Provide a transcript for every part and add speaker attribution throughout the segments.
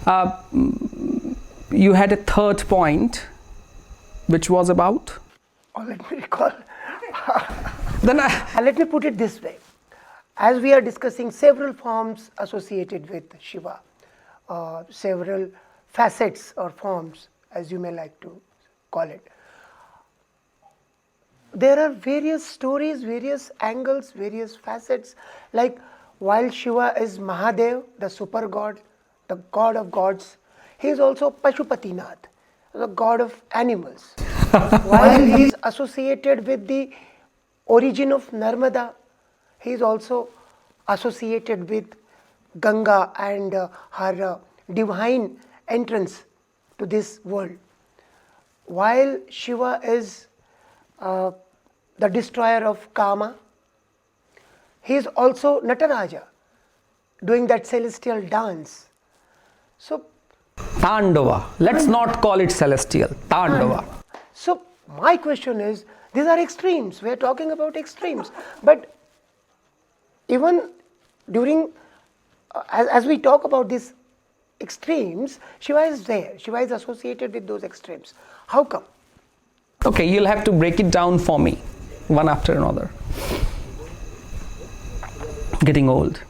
Speaker 1: You had a third point, which was about?
Speaker 2: Oh, let me recall.
Speaker 1: Then
Speaker 2: Let me put it this way. As we are discussing several forms associated with Shiva, several facets or forms, as you may like to call it, there are various stories, various angles, various facets. Like while Shiva is Mahadev, the super god, the god of gods, he is also Pashupatinath, the god of animals. While he is associated with the origin of Narmada, he is also associated with Ganga and her divine entrance to this world. While Shiva is the destroyer of Kama, he is also Nataraja, doing that celestial dance. So,
Speaker 1: Tandava. Let's not call it celestial. Tandava.
Speaker 2: So my question is, these are extremes. We are talking about extremes. But even during, as we talk about these extremes, Shiva is there. Shiva is associated with those extremes. How come?
Speaker 1: Okay, you'll have to break it down for me, one after another. Getting old.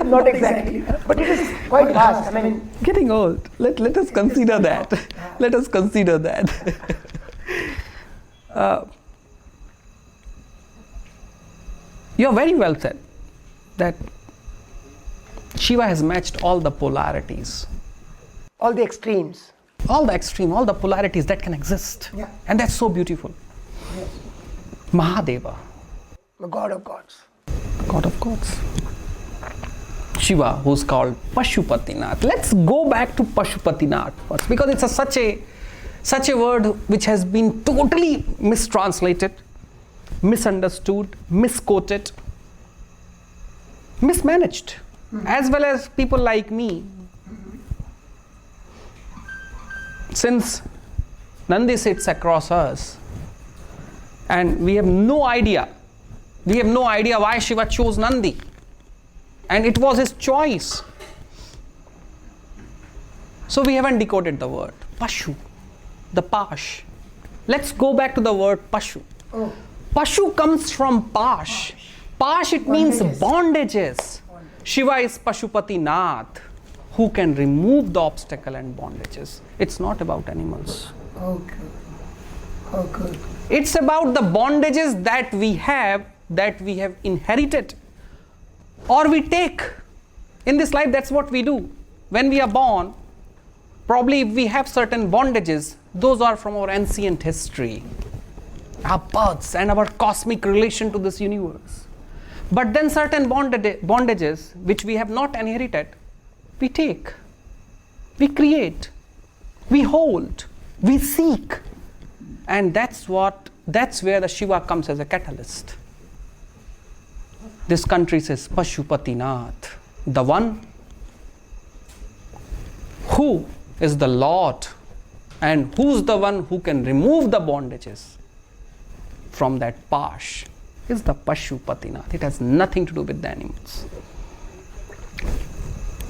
Speaker 2: Not exactly, but it is quite vast. I mean,
Speaker 1: Getting old. Let us consider that. Let us consider that. You are very well said that Shiva has matched all the polarities,
Speaker 2: all the extremes.
Speaker 1: all the polarities that can exist.
Speaker 2: Yeah.
Speaker 1: And that's so beautiful.
Speaker 2: Yes.
Speaker 1: Mahadeva,
Speaker 2: The god of gods.
Speaker 1: god of gods. Shiva, who's called Pashupatinath. Let's go back to Pashupatinath first, because it's such a word which has been totally mistranslated, misunderstood, misquoted, mismanaged, as well as people like me. Since Nandi sits across us, and we have no idea why Shiva chose Nandi, and it was his choice. So we haven't decoded the word Pashu, the Pash. Let's go back to the word Pashu.
Speaker 2: Oh.
Speaker 1: Pashu comes from Pash. Pash, it means bondages. Shiva is Pashupatinath, who can remove the obstacle and bondages. It's not about animals.
Speaker 2: Okay. Okay.
Speaker 1: It's about the bondages that we have inherited or we take. In this life, that's what we do. When we are born, probably if we have certain bondages, those are from our ancient history, our births and our cosmic relation to this universe. But then certain bondages which we have not inherited, we take, we create, we hold, we seek. And that's where the Shiva comes as a catalyst. This country says Pashupatinath, the one who is the Lord and who's the one who can remove the bondages from that Pash is the Pashupatinath. It has nothing to do with the animals.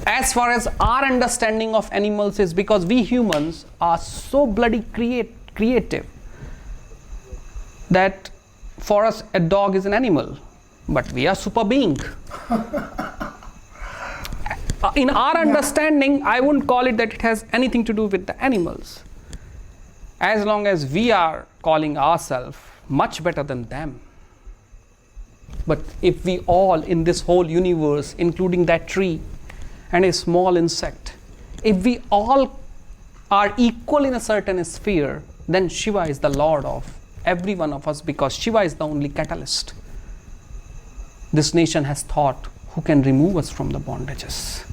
Speaker 1: As far as our understanding of animals is, because we humans are so bloody creative that for us a dog is an animal, but we are super being. In our understanding, I wouldn't call it that it has anything to do with the animals, as long as we are calling ourselves much better than them. But if we all in this whole universe, including that tree and a small insect, if we all are equal in a certain sphere, then Shiva is the Lord of every one of us, because Shiva is the only catalyst this nation has thought who can remove us from the bondages.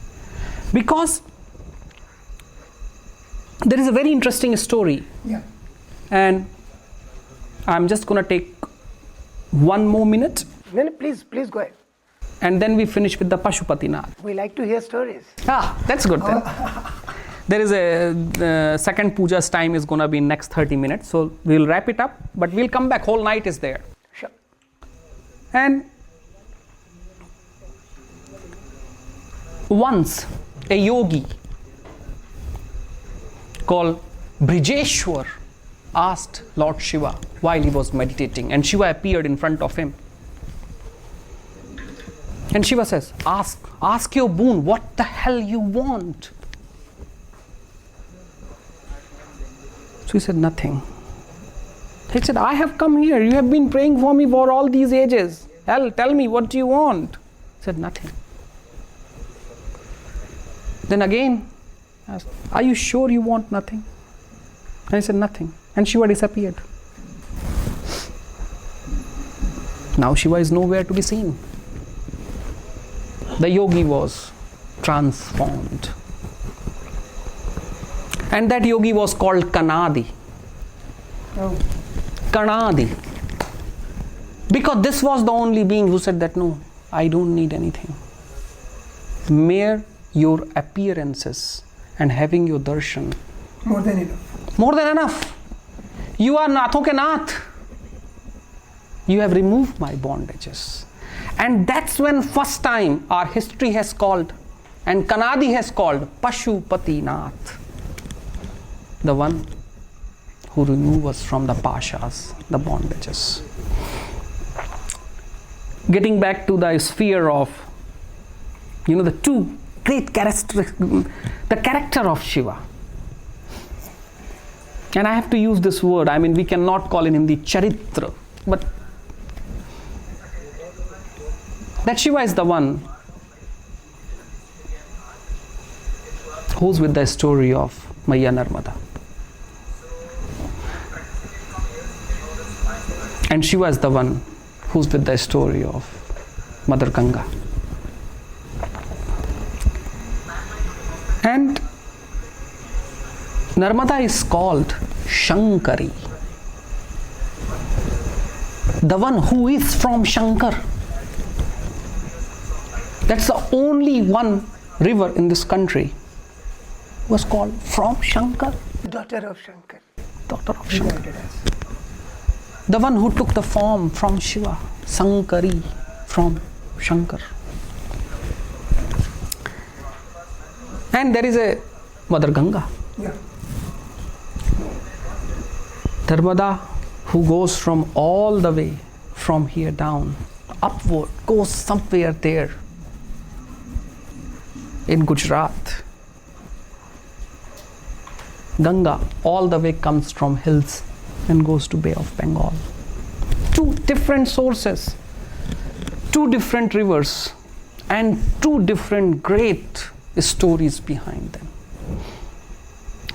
Speaker 1: Because there is a very interesting story, and I'm just going to take one more minute.
Speaker 2: No, please go ahead.
Speaker 1: And then we finish with the Pashupatinath.
Speaker 2: We like to hear stories.
Speaker 1: That's good then. There is the second puja's time is going to be in next 30 minutes. So we'll wrap it up, but we'll come back. Whole night is there.
Speaker 2: Sure.
Speaker 1: And once a yogi called Brijeshwar asked Lord Shiva while he was meditating, and Shiva appeared in front of him. And Shiva says, ask your boon, what the hell you want? So he said, nothing. He said, I have come here, you have been praying for me for all these ages. Hell, tell me, what do you want? He said, nothing. Then again, asked, are you sure you want nothing? And he said, nothing. And Shiva disappeared. Now Shiva is nowhere to be seen. The yogi was transformed. And that yogi was called Kanadi.
Speaker 2: Oh.
Speaker 1: Kanadi. Because this was the only being who said that, no, I don't need anything. Mere your appearances and having your darshan.
Speaker 2: More than enough.
Speaker 1: More than enough. You are Natho ke Nath. You have removed my bondages. And that's when first time our history has called, and Kanadi has called, Pashupatinath. The one who removes us from the pashas, the bondages. Getting back to the sphere of, the two great characteristics, the character of Shiva. And I have to use this word, we cannot call in Hindi charitra, but that Shiva is the one who's with the story of Maya Narmada. And Shiva is the one who's with the story of Mother Ganga. And Narmada is called Shankari, the one who is from Shankar. That's the only one river in this country was called from Shankar.
Speaker 2: Daughter of Shankar.
Speaker 1: Daughter of Shankar. The one who took the form from Shiva, Sankari, from Shankar. And there is a Mother Ganga.
Speaker 2: Yeah.
Speaker 1: Narmada, who goes from all the way from here down, upward, goes somewhere there in Gujarat. Ganga all the way comes from hills and goes to Bay of Bengal. Two different sources, two different rivers, and two different great stories behind them.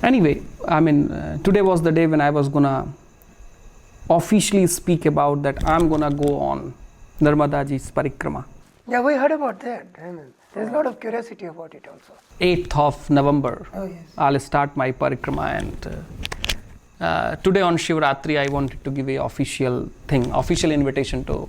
Speaker 1: Anyway, today was the day when I was gonna officially speak about that. I'm gonna go on Narmada Ji's parikrama.
Speaker 2: Yeah, we heard about that. There's a lot of curiosity about it also.
Speaker 1: 8th of November,
Speaker 2: Oh, yes.
Speaker 1: I'll start my parikrama, and today on Shivaratri, I wanted to give a official invitation to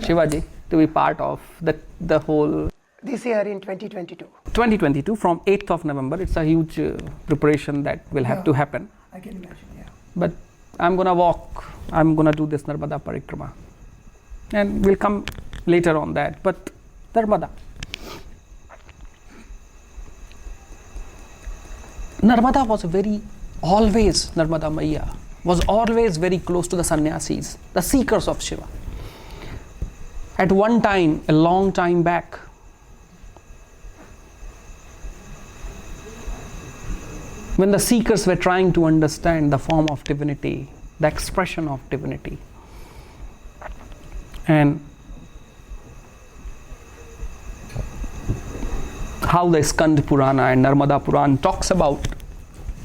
Speaker 1: Shivaji to be part of the whole.
Speaker 2: This year in 2022.
Speaker 1: 2022 from 8th of November. It's a huge preparation that will have to happen.
Speaker 2: I can imagine, yeah.
Speaker 1: But I'm gonna walk. I'm gonna do this Narmada parikrama, and we'll come later on that. But Narmada. Narmada was Narmada Maya was always very close to the sannyasis, the seekers of Shiva. At one time, a long time back, when the seekers were trying to understand the form of divinity, the expression of divinity, and how the Skand Purana and Narmada Purana talks about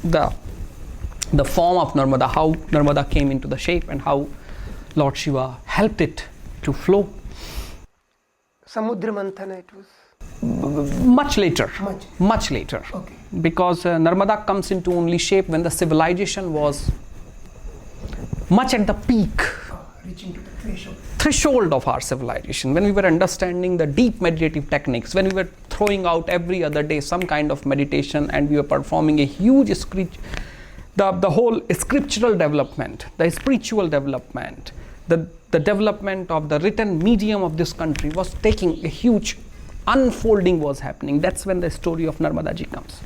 Speaker 1: the form of Narmada, how Narmada came into the shape and how Lord Shiva helped it to flow.
Speaker 2: Samudra Manthana it was?
Speaker 1: Much later.
Speaker 2: Much
Speaker 1: later.
Speaker 2: Okay.
Speaker 1: Because Narmada comes into only shape when the civilization was much at the peak.
Speaker 2: Reaching to the
Speaker 1: threshold of our civilization, when we were understanding the deep meditative techniques, when we were throwing out every other day some kind of meditation, and we were performing a huge the whole scriptural development, the spiritual development, the development of the written medium of this country was taking a huge unfolding was happening. That's when the story of Narmada ji comes.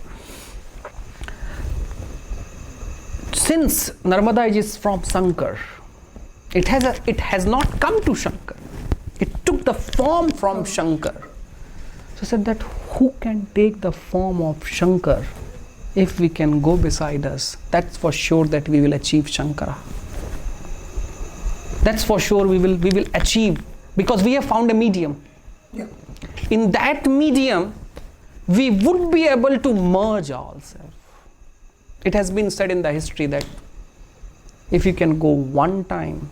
Speaker 1: Since Narmada is from Shankar, it has not come to Shankar. It took the form from Shankar. So said that who can take the form of Shankar if we can go beside us? That's for sure that we will achieve Shankara. That's for sure we will achieve, because we have found a medium.
Speaker 2: Yeah.
Speaker 1: In that medium, we would be able to merge ourselves. It has been said in the history that if you can go one time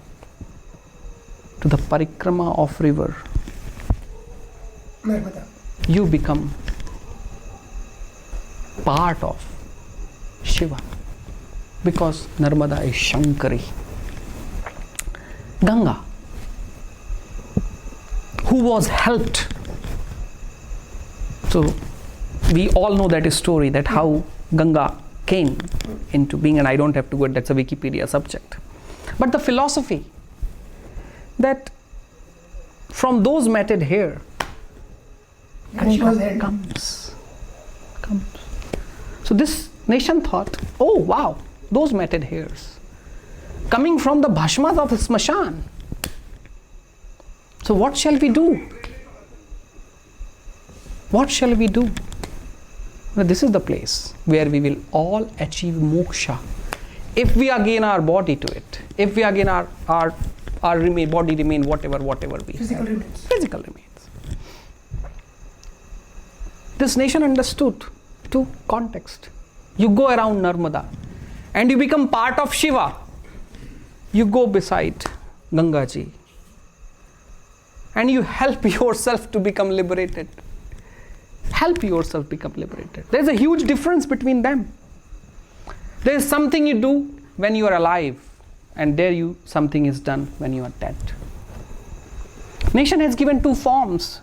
Speaker 1: to the parikrama of river,
Speaker 2: Narmada,
Speaker 1: you become part of Shiva, because Narmada is Shankari. Ganga, who was helped. So we all know that story, that how Ganga came into being, and I don't have to go, that's a Wikipedia subject. But the philosophy that from those matted hair, Ganga comes. So this nation thought, oh wow, those matted hairs coming from the bhashmas of the smashan. So what shall we do? What shall we do? Well, this is the place where we will all achieve moksha if we again our body to it. If we again our body remain whatever we
Speaker 2: physical
Speaker 1: have.
Speaker 2: remains.
Speaker 1: Physical remains. This nation understood two context. You go around Narmada and you become part of Shiva. You go beside Ganga ji and you help yourself to become liberated. Help yourself become liberated. There's a huge difference between them. There is something you do when you are alive, and something is done when you are dead. Nation has given two forms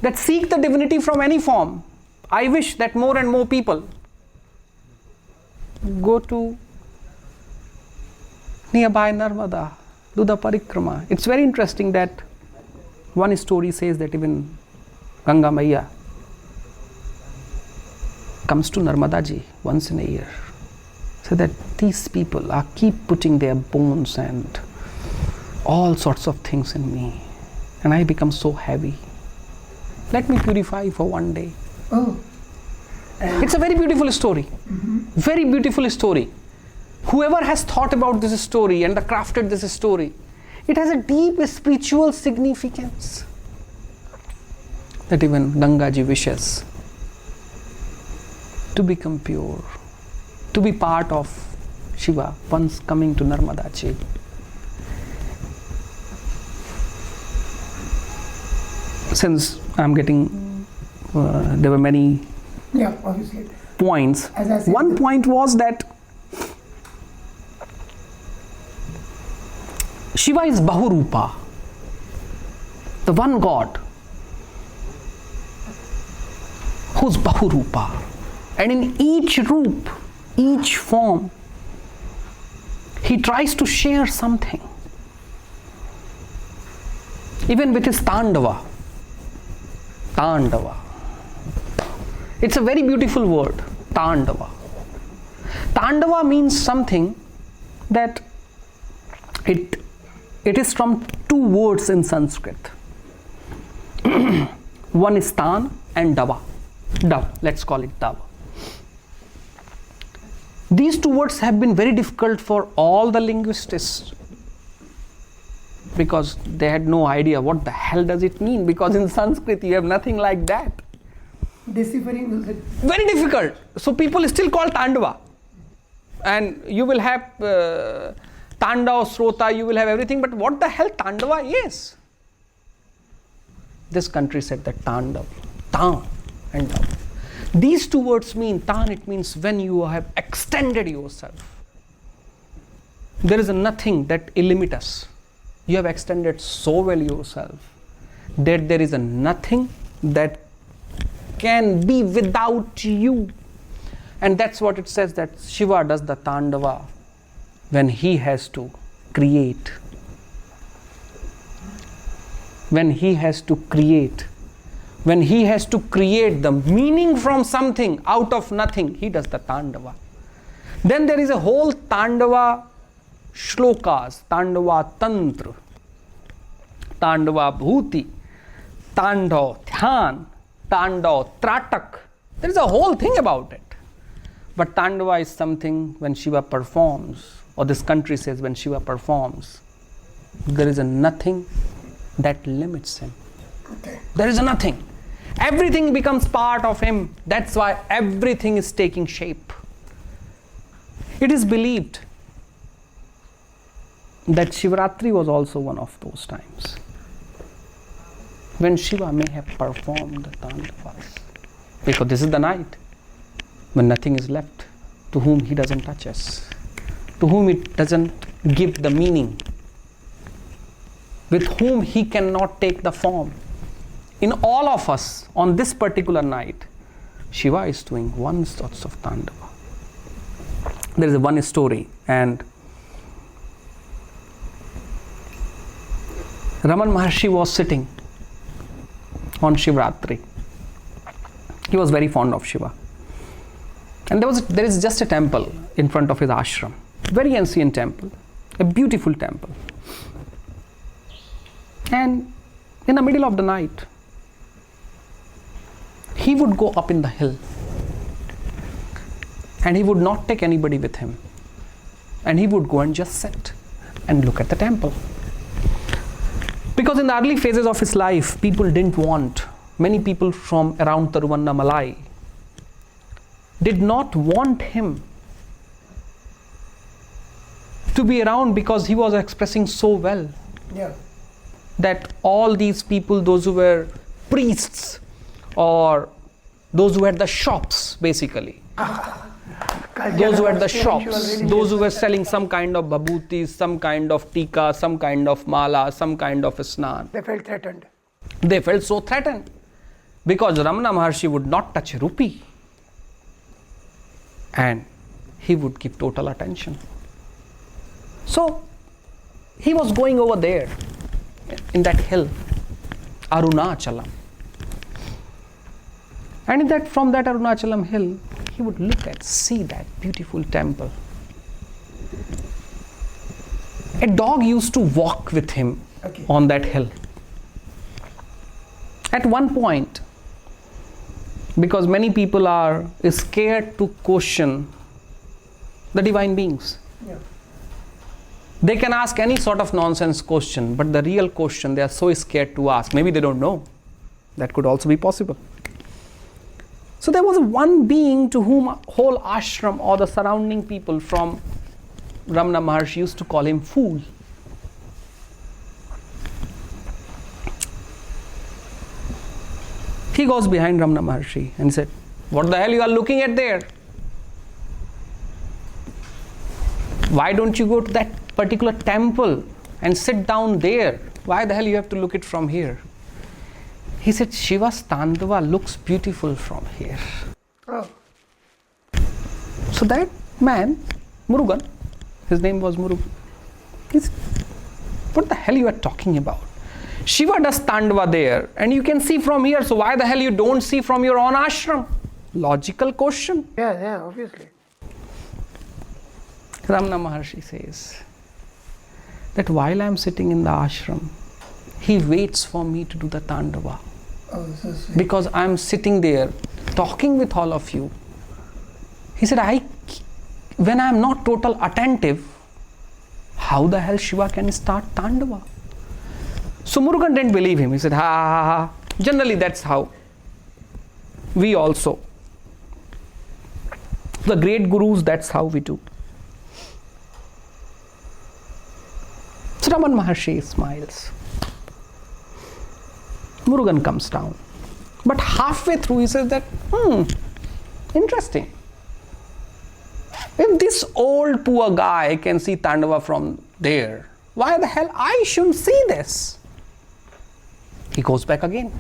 Speaker 1: that seek the divinity from any form. I wish that more and more people go to nearby Narmada, do the parikrama. It's very interesting that one story says that even Ganga Maiya comes to Narmada ji once in a year, so that these people are keep putting their bones and all sorts of things in me, and I become so heavy. Let me purify for one day.
Speaker 2: Oh.
Speaker 1: It's a very beautiful story. Very beautiful story. Whoever has thought about this story and crafted this story, it has a deep spiritual significance. That even Ganga ji wishes to become pure, to be part of Shiva once coming to Narmada ji. Since I'm getting, there were many
Speaker 2: obviously.
Speaker 1: points.
Speaker 2: As I said,
Speaker 1: one point was that Shiva is Bahurupa, the one God who's Bahurupa. And in each roop, each form, he tries to share something. Even with his Tandava. Tandava. It's a very beautiful word, Tandava. Tandava means something that it is from two words in Sanskrit. One is Tan and Dava. Dava, let's call it Dava. These two words have been very difficult for all the linguists, because they had no idea what the hell does it mean, because in Sanskrit you have nothing like that.
Speaker 2: Deciphering is
Speaker 1: very difficult. So people still call Tandava, and you will have Tanda or Srota, you will have everything, but what the hell Tandava is? This country said that Tandav, Tan and Dav. These two words mean, Tan, it means when you have extended yourself. There is nothing that limits us. You have extended so well yourself that there is nothing that can be without you. And that's what it says, that Shiva does the Tandava when he has to create. When he has to create when he has to create the meaning from something out of nothing, he does the Tandava. Then there is a whole Tandava shlokas, Tandava Tantra, Tandava Bhuti, Tandava Dhyan, Tandava Tratak. There is a whole thing about it. But Tandava is something when Shiva performs, or this country says when Shiva performs, there is a nothing that limits him.
Speaker 2: Okay.
Speaker 1: There is a nothing. Everything becomes part of him. That's why everything is taking shape. It is believed that Shivaratri was also one of those times when Shiva may have performed the Tandavas. Because this is the night when nothing is left, to whom he doesn't touch us, to whom it doesn't give the meaning, with whom he cannot take the form. In all of us, on this particular night, Shiva is doing one sorts of Tandava. There is one story, and Raman Maharshi was sitting on Shivaratri. He was very fond of Shiva. And there is just a temple in front of his ashram. Very ancient temple, a beautiful temple. And in the middle of the night, he would go up in the hill and he would not take anybody with him. And he would go and just sit and look at the temple. Because in the early phases of his life, people didn't want, many people from around Tiruvannamalai did not want him to be around because he was expressing so well.
Speaker 2: Yeah.
Speaker 1: That all these people, those who were priests or those who had the shops basically, those who had the shops, those who were selling some kind of babhutis, some kind of tika, some kind of mala, some kind of snan.
Speaker 2: They felt threatened.
Speaker 1: They felt so threatened because Ramana Maharshi would not touch a rupee and he would give total attention. So he was going over there in that hill, Arunachalam. And from that Arunachalam hill, he would see that beautiful temple. A dog used to walk with him on that hill. At one point, because many people are scared to question the divine beings.
Speaker 2: Yeah.
Speaker 1: They can ask any sort of nonsense question, but the real question they are so scared to ask. Maybe they don't know. That could also be possible. So there was one being to whom whole ashram or the surrounding people from Ramana Maharshi used to call him fool. He goes behind Ramana Maharshi and said, "What the hell you are looking at there? Why don't you go to that particular temple and sit down there? Why the hell you have to look it from here?" He said, "Shiva's Tandava looks beautiful from here."
Speaker 2: Oh.
Speaker 1: So that man, Murugan, his name was Murugan, he said, "What the hell you are talking about? Shiva does Tandava there and you can see from here, so why the hell you don't see from your own ashram?" Logical question.
Speaker 2: Yeah, obviously.
Speaker 1: Ramana Maharshi says that while I am sitting in the ashram, he waits for me to do the Tandava.
Speaker 2: Oh, so sweet.
Speaker 1: Because I am sitting there talking with all of you. He said, when I am not total attentive, how the hell Shiva can start Tandava? So Murugan didn't believe him. He said, ha. Generally that's how we also. The great gurus, that's how we do. So Raman Maharshi smiles. Murugan comes down. But halfway through he says that, interesting. If this old poor guy can see Tandava from there, why the hell I shouldn't see this? He goes back again.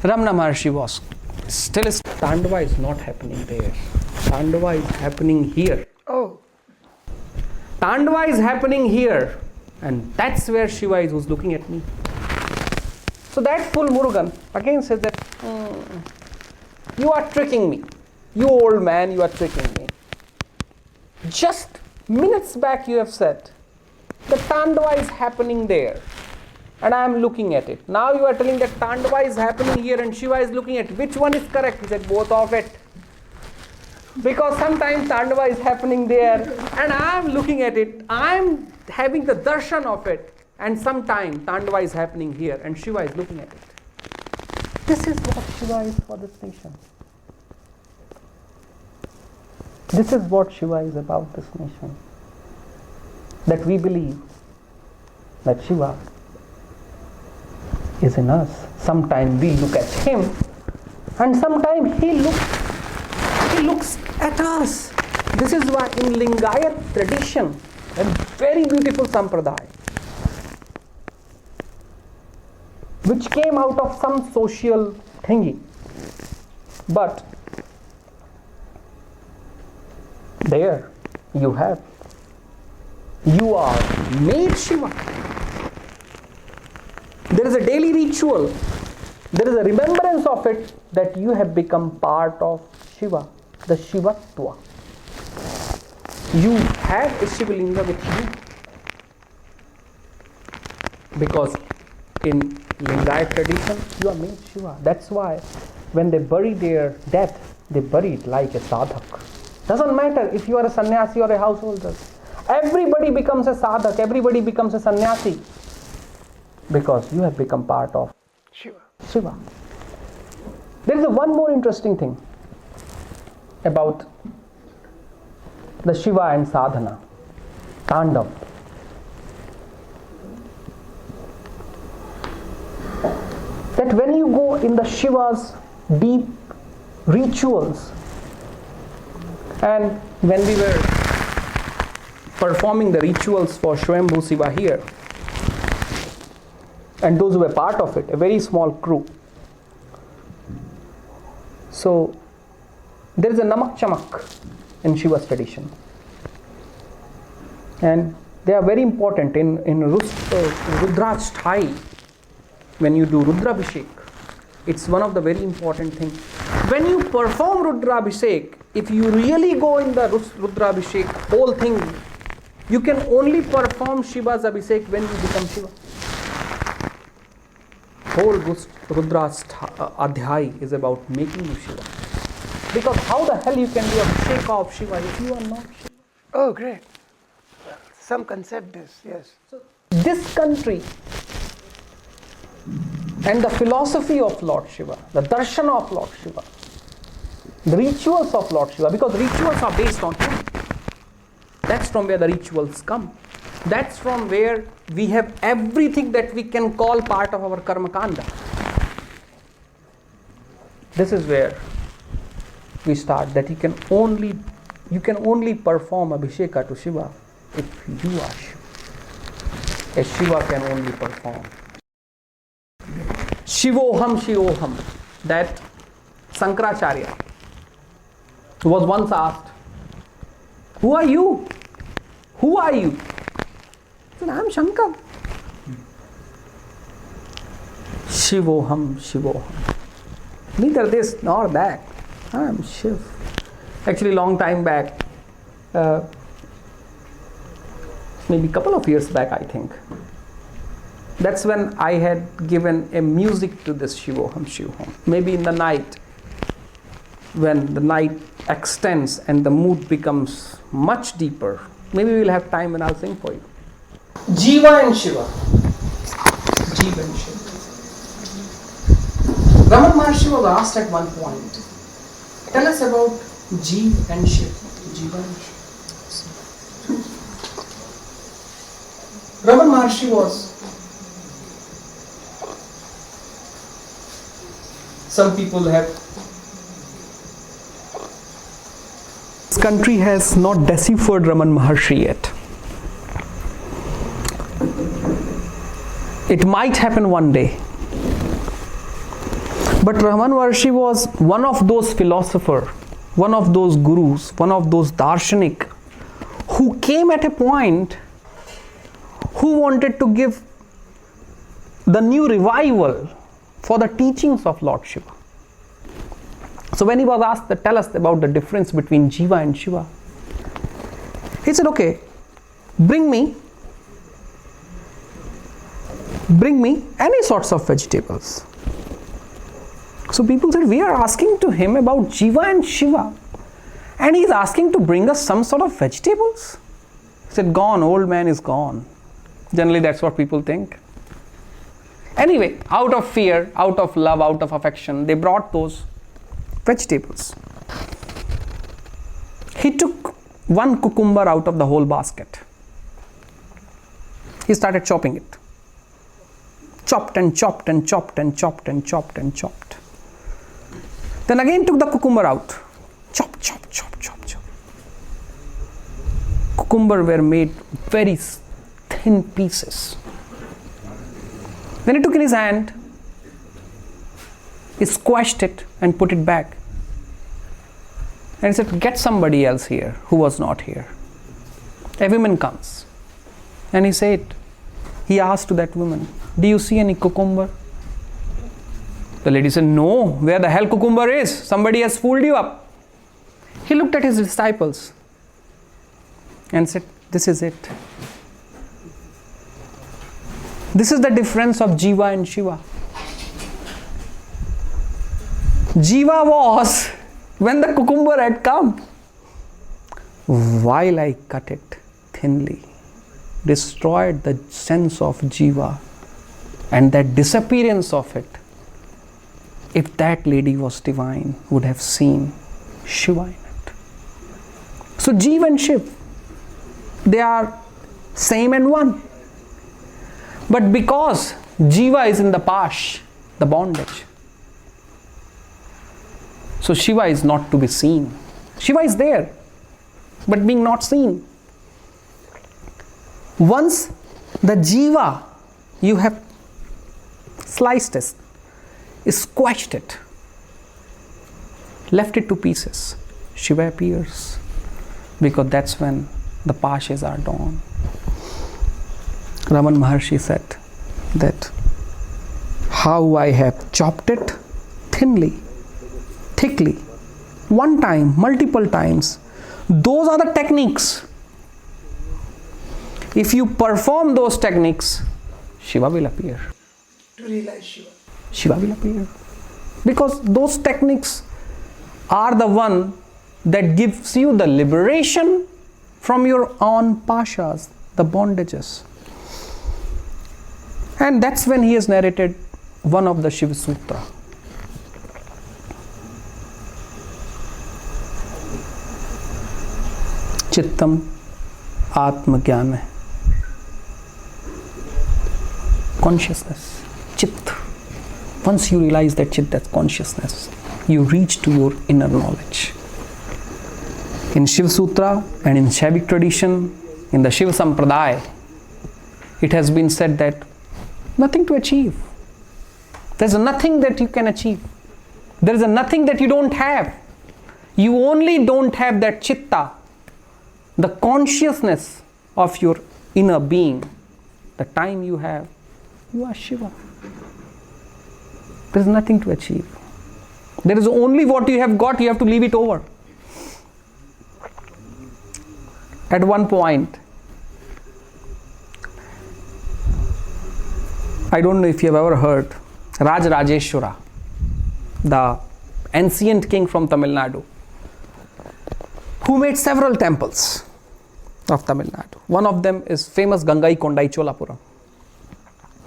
Speaker 1: Ramana Maharshi was still, Tandava is not happening there. Tandava is happening here.
Speaker 2: Oh.
Speaker 1: Tandava is happening here. And that's where Shiva is, who's looking at me. So that fool Murugan again says that, you are tricking me. You old man, you are tricking me. Just minutes back you have said, the Tandava is happening there. And I am looking at it. Now you are telling that Tandava is happening here and Shiva is looking at it. Which one is correct? He said, both of it. Because sometimes Tandava is happening there and I am looking at it. I am having the darshan of it. And sometimes Tandava is happening here and Shiva is looking at it. This is what Shiva is for this nation. This is what Shiva is about this nation. That we believe that Shiva is in us. Sometimes we look at him and sometimes he looks at us. This is why in Lingayat tradition, a very beautiful sampradaya, which came out of some social thingy, but there you are made Shiva. There is a daily ritual, there is a remembrance of it, that you have become part of Shiva, the Shivatva. You have a Shivalinga with you. Because in Lingayat tradition, you are made Shiva. That's why when they bury their dead, they bury it like a sadhak. Doesn't matter if you are a sannyasi or a householder. Everybody becomes a sadhak, everybody becomes a sannyasi. Because you have become part of Shiva. There is one more interesting thing about the Shiva and sadhana, Tandav. That when you go in the Shiva's deep rituals, and when we were performing the rituals for Swayambhu Shiva here, and those who were part of it, a very small crew. So there is a namak chamak in Shiva's tradition, and they are very important in Rudrashthai. When you do Rudrabhishek, it's one of the very important things. When you perform Rudrabhishek, if you really go in the Rudrabhishek whole thing, you can only perform Shiva's Abhishek when you become Shiva. Whole Rudrashthai is about making you Shiva. Because how the hell you can do Abhishek of Shiva if you are not Shiva?
Speaker 2: Oh, great. Some concept is, yes.
Speaker 1: So this country and the philosophy of Lord Shiva, the darshan of Lord Shiva, the rituals of Lord Shiva, because rituals are based on him. That's from where the rituals come. That's from where we have everything that we can call part of our karma kanda. This is where we start, that you can only perform Abhisheka to Shiva if you are Shiva. A Shiva can only perform. Shivoham, Shivoham. That Sankaracharya was once asked, who are you? Who are you? He said, I am Shankar. Shivoham, Shivoham. Neither this nor that. I am Shiv. Actually, long time back, maybe a couple of years back, I think. That's when I had given a music to this Shivoham, Shivoham. Maybe in the night, when the night extends and the mood becomes much deeper, maybe we'll have time when I'll sing for you. Jiva and Shiva. Jiva and Shiva. Raman Maharshi was asked at one point, tell us about Jiva and Shiva. Jiva and Shiva. Raman Maharshi was, some people have, this country has not deciphered Raman Maharshi yet. It might happen one day. But Raman Maharshi was one of those philosophers, one of those gurus, one of those darshanik who came at a point who wanted to give the new revival for the teachings of Lord Shiva. So when he was asked to tell us about the difference between Jiva and Shiva, he said, okay, bring me any sorts of vegetables. So people said, we are asking to him about Jiva and Shiva, and he's asking to bring us some sort of vegetables. He said, gone, old man is gone. Generally that's what people think. Anyway, out of fear, out of love, out of affection, they brought those vegetables. He took one cucumber out of the whole basket. He started chopping it. Chopped and chopped and chopped and chopped and chopped and chopped. Then again took the cucumber out. Chop, chop, chop, chop, chop. Cucumber were made very thin pieces. Then he took in his hand, he squashed it and put it back. And he said, get somebody else here who was not here. A woman comes. And he asked to that woman, do you see any cucumber? The lady said, no, where the hell cucumber is? Somebody has fooled you up. He looked at his disciples and said, this is it. This is the difference of Jiva and Shiva. Jiva was when the cucumber had come, while I cut it thinly, destroyed the sense of Jiva and that disappearance of it. If that lady was divine, would have seen Shiva in it. So Jiva and Shiva, they are same and one. But because Jiva is in the Pash, the bondage, so Shiva is not to be seen. Shiva is there, but being not seen. Once the Jiva, you have sliced it, squashed it, left it to pieces, Shiva appears, because that's when the Pashas are dawn. Raman Maharshi said that how I have chopped it thinly, thickly, one time, multiple times. Those are the techniques. If you perform those techniques, Shiva will appear.
Speaker 2: To realize Shiva.
Speaker 1: Shiva will appear. Because those techniques are the one that gives you the liberation from your own pashas, the bondages. And that's when he has narrated one of the Shiva Sutra. Chittam Atma Jnana. Consciousness. Chit. Once you realize that Chit, that's consciousness, you reach to your inner knowledge. In Shiva Sutra and in Shaivic tradition, in the Shiva Sampradaya, it has been said that nothing to achieve. There's nothing that you can achieve. There is nothing that you don't have. You only don't have that chitta, the consciousness of your inner being. The time you have, you are Shiva. There is nothing to achieve. There is only what you have got, you have to leave it over. At one point, I don't know if you have ever heard, Rajeshwara, the ancient king from Tamil Nadu, who made several temples of Tamil Nadu. One of them is famous Gangai Kondai Cholapuram.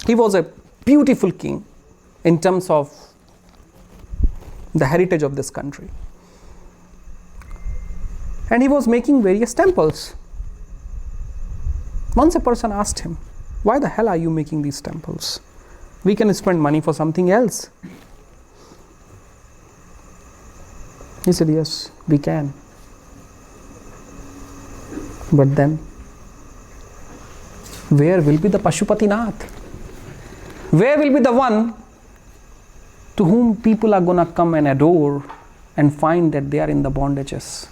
Speaker 1: He was a beautiful king in terms of the heritage of this country. And he was making various temples. Once a person asked him, why the hell are you making these temples? We can spend money for something else. He said, yes, we can. But then, where will be the Pashupatinath? Where will be the one to whom people are going to come and adore and find that they are in the bondages?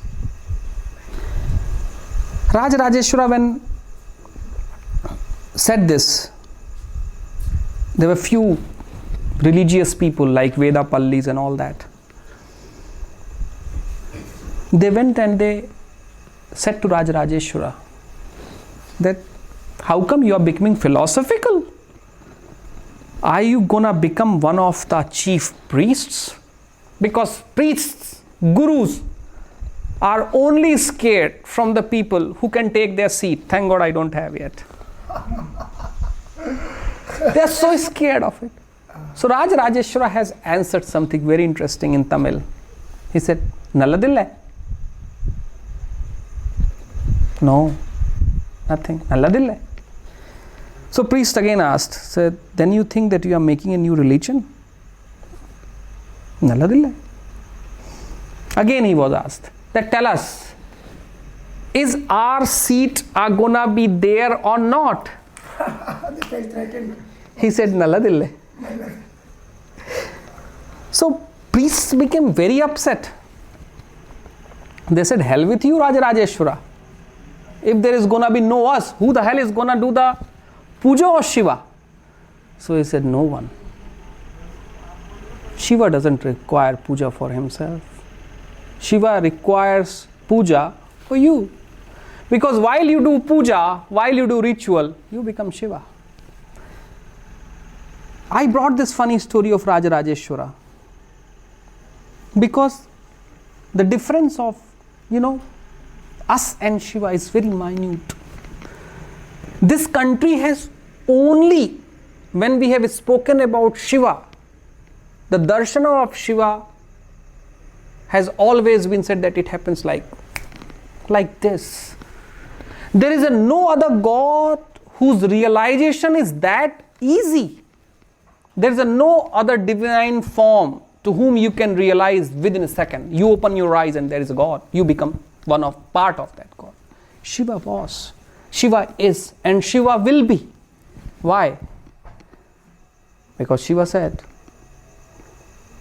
Speaker 1: Rajeshwara, when said this, there were few religious people like Vedapallis and all that. They went and they said to Rajarajeshwara that, how come you are becoming philosophical? Are you gonna become one of the chief priests? Because priests, gurus, are only scared from the people who can take their seat. Thank God I don't have yet. They are so scared of it. So Rajarajeshwara has answered something very interesting in Tamil. He said, Nalladille. No, nothing. Nalladille. So priest again asked, said, then you think that you are making a new religion? Nalladille. Again he was asked, that tell us, is our seat are gonna be there or not? He said, Nalladille. So priests became very upset. They said, hell with you, Rajarajeshwara. If there is gonna be no us, who the hell is gonna do the puja of Shiva? So he said, no one. Shiva doesn't require puja for himself. Shiva requires puja for you. Because while you do puja, while you do ritual, you become Shiva. I brought this funny story of Rajarajeshwara because the difference of, us and Shiva is very minute. This country has only, when we have spoken about Shiva, the darshana of Shiva has always been said that it happens like this. There is no other God whose realization is that easy. There is no other divine form to whom you can realize within a second. You open your eyes and there is a God. You become part of that God. Shiva was, Shiva is, and Shiva will be. Why? Because Shiva said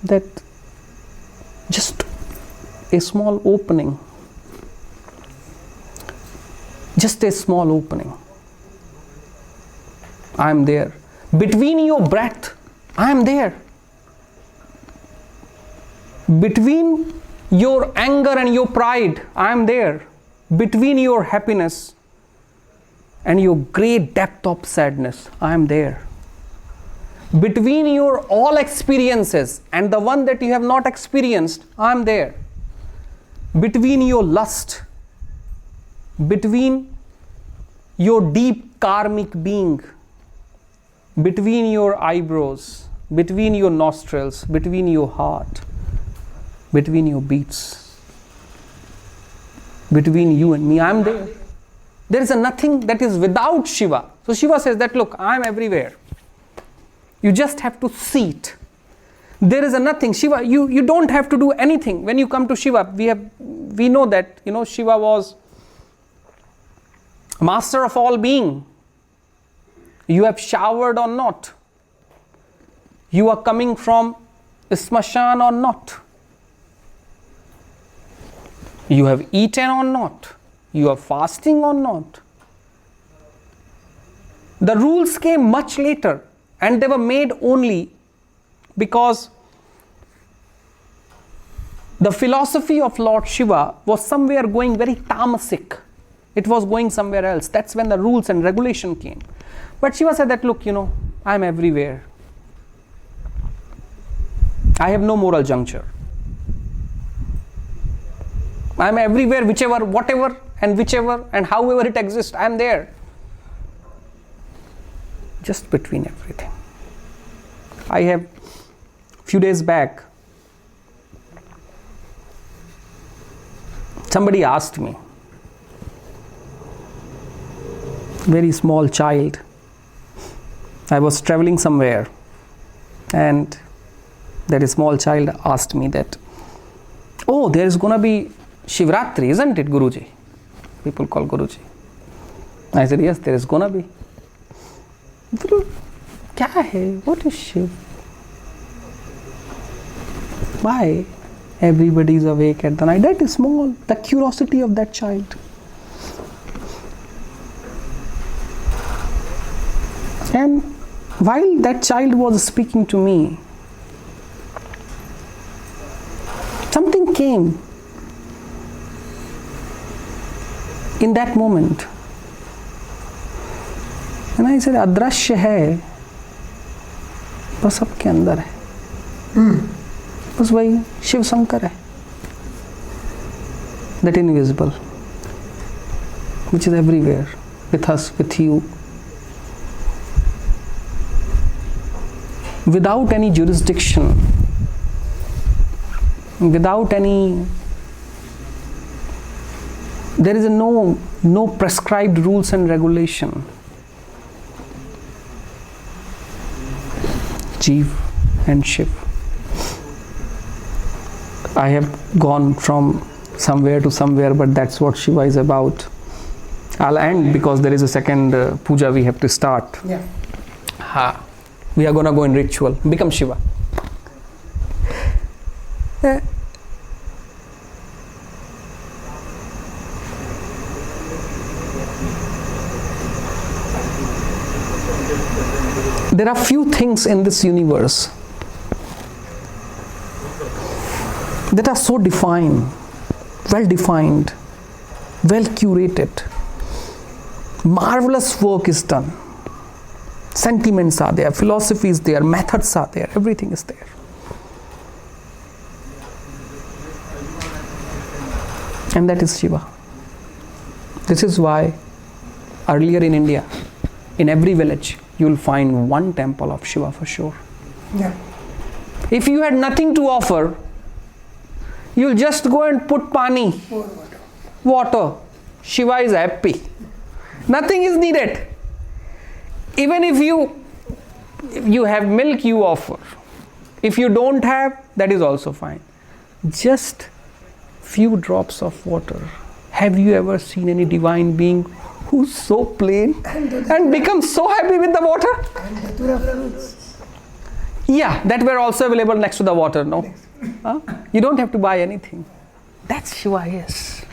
Speaker 1: that just a small opening, I am there. Between your breath, I am there. Between your anger and your pride, I am there. Between your happiness and your great depth of sadness, I am there. Between your all experiences and the one that you have not experienced, I am there. Between your lust, between your deep karmic being, between your eyebrows, between your nostrils, between your heart, between your beats, between you and me, I am there. There is nothing that is without Shiva. So Shiva says that, look, I am everywhere. You just have to see it. There is nothing. Shiva, you don't have to do anything. When you come to Shiva, we know that, Shiva was master of all being. You have showered or not. You are coming from Smashan or not. You have eaten or not. You are fasting or not. The rules came much later and they were made only because the philosophy of Lord Shiva was somewhere going very tamasic. It was going somewhere else. That's when the rules and regulation came. But Shiva said that, look, I am everywhere. I have no moral juncture. I am everywhere, whatever and however it exists, I am there. Just between everything. I have, few days back, somebody asked me, very small child, I was traveling somewhere and that small child asked me that, oh, there is going to be Shivaratri, isn't it, Guruji? People call Guruji. I said, yes, there is going to be. Kya hai? What is Shiv? Why? Everybody is awake at the night. That is small. The curiosity of that child. And while that child was speaking to me, Nothing came in that moment. And I said, अदृश्य है, बस सबके अंदर है, बस वही शिव शंकर है, that invisible, which is everywhere, with us, with you, without any jurisdiction, without any, there is no prescribed rules and regulation. Jiv and Shiv. I have gone from somewhere to somewhere, but that's what Shiva is about. I'll end because there is a second puja we have to start.
Speaker 2: Yeah.
Speaker 1: We are gonna go in ritual, become Shiva. There are few things in this universe that are so defined, well curated. Marvelous work is done. Sentiments are there, philosophy is there, methods are there, everything is there. And that is Shiva. This is why earlier in India, in every village, you will find one temple of Shiva for sure.
Speaker 2: Yeah.
Speaker 1: If you had nothing to offer, you'll just go and put pani, water. Shiva is happy. Nothing is needed. Even if you have milk, you offer. If you don't have, that is also fine. Just few drops of water. Have you ever seen any divine being who's so plain and becomes so happy with the water? Yeah, that were also available next to the water, no? You don't have to buy anything. That's Shiva is.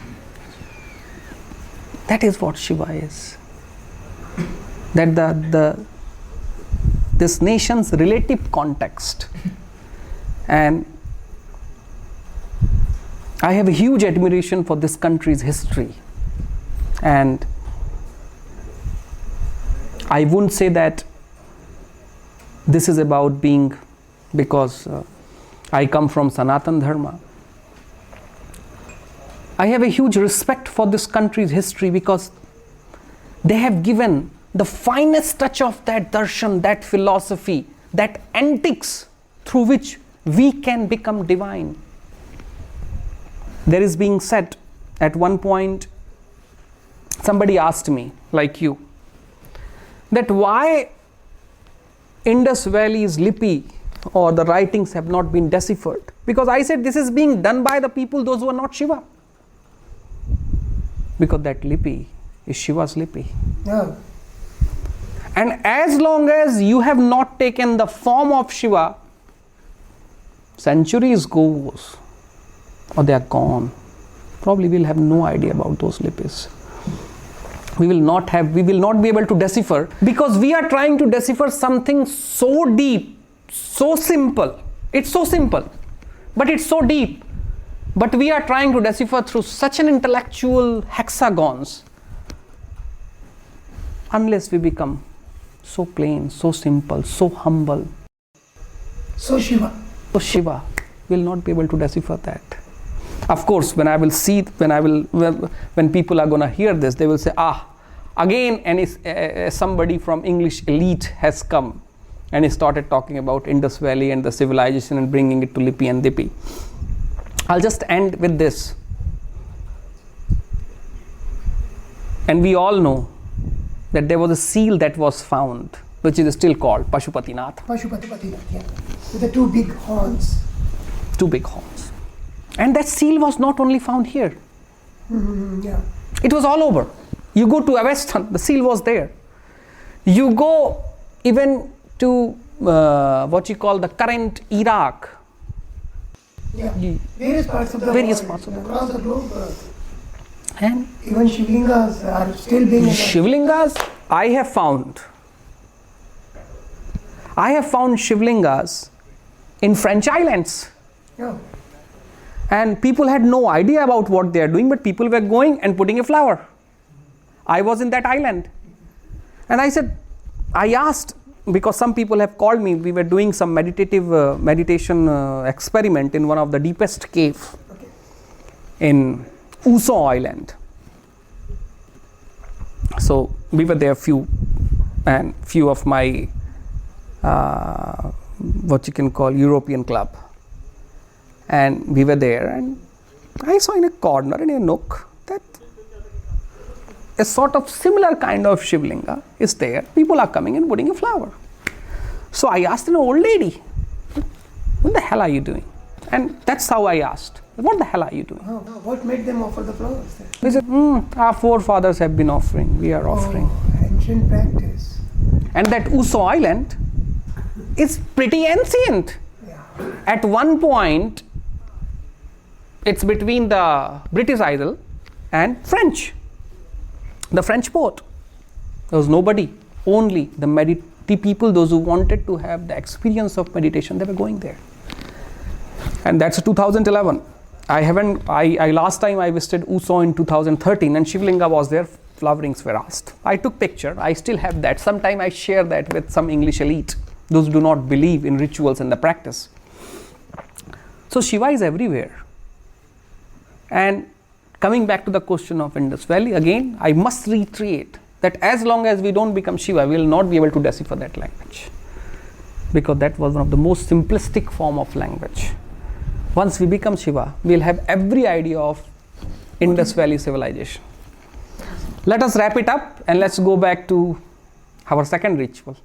Speaker 1: That is what Shiva is. That this nation's relative context. And I have a huge admiration for this country's history. And I wouldn't say that this is about being, because I come from Sanatana Dharma. I have a huge respect for this country's history because they have given the finest touch of that darshan, that philosophy, that antics through which we can become divine. There is being said at one point, somebody asked me, like you, that why Indus Valley is lippy or the writings have not been deciphered. Because I said this is being done by the people, those who are not Shiva. Because that lippy is Shiva's lippy.
Speaker 2: Yeah.
Speaker 1: And as long as you have not taken the form of Shiva, centuries goes or they are gone. Probably we'll have no idea about those lippies. We will not be able to decipher, because we are trying to decipher something so deep, so simple. It's so simple, but it's so deep. But we are trying to decipher through such an intellectual hexagons. Unless we become so plain, so simple, so humble,
Speaker 2: So Shiva.
Speaker 1: so Shiva, will not be able to decipher that. Of course, when people are going to hear this, they will say, again, and somebody from English elite has come and he started talking about Indus Valley and the civilization and bringing it to Lippy and Dippy. I'll just end with this. And we all know that there was a seal that was found, which is still called Pashupatinath.
Speaker 2: Pashupatinath, yeah. With the two big horns.
Speaker 1: Two big horns. And that seal was not only found here.
Speaker 2: Yeah.
Speaker 1: It was all over. You go to Avestan, the seal was there. You go even to what you call the current Iraq.
Speaker 2: Yeah. Various parts of the world, across the globe.
Speaker 1: And
Speaker 2: Even Shivlingas are still being
Speaker 1: Shivlingas, I have found Shivlingas in French islands.
Speaker 2: Yeah.
Speaker 1: And people had no idea about what they are doing, but people were going and putting a flower. I was in that island. And I asked, because some people have called me, we were doing some meditation experiment in one of the deepest cave in Uso Island. So we were there few of my what you can call European club. And we were there, and I saw in a corner, in a nook, that a sort of similar kind of Shivlinga is there. People are coming and putting a flower. So I asked an old lady, what the hell are you doing? And that's how I asked, what the hell are you doing?
Speaker 2: What made them offer the flowers then?
Speaker 1: They said, our forefathers have been offering, we are offering.
Speaker 2: Ancient practice.
Speaker 1: And that Uso Island is pretty ancient.
Speaker 2: Yeah.
Speaker 1: At one point, it's between the British Isle and French, the French port. There was nobody, only the people, those who wanted to have the experience of meditation, they were going there. And that's 2011. Last time I visited Uso in 2013, and Shivlinga was there, flowerings were asked. I took picture, I still have that. Sometime I share that with some English elite, those who do not believe in rituals and the practice. So Shiva is everywhere. And coming back to the question of Indus Valley, again, I must reiterate that as long as we don't become Shiva, we will not be able to decipher that language. Because that was one of the most simplistic form of language. Once we become Shiva, we will have every idea of Indus Valley civilization. Let us wrap it up and let's go back to our second ritual.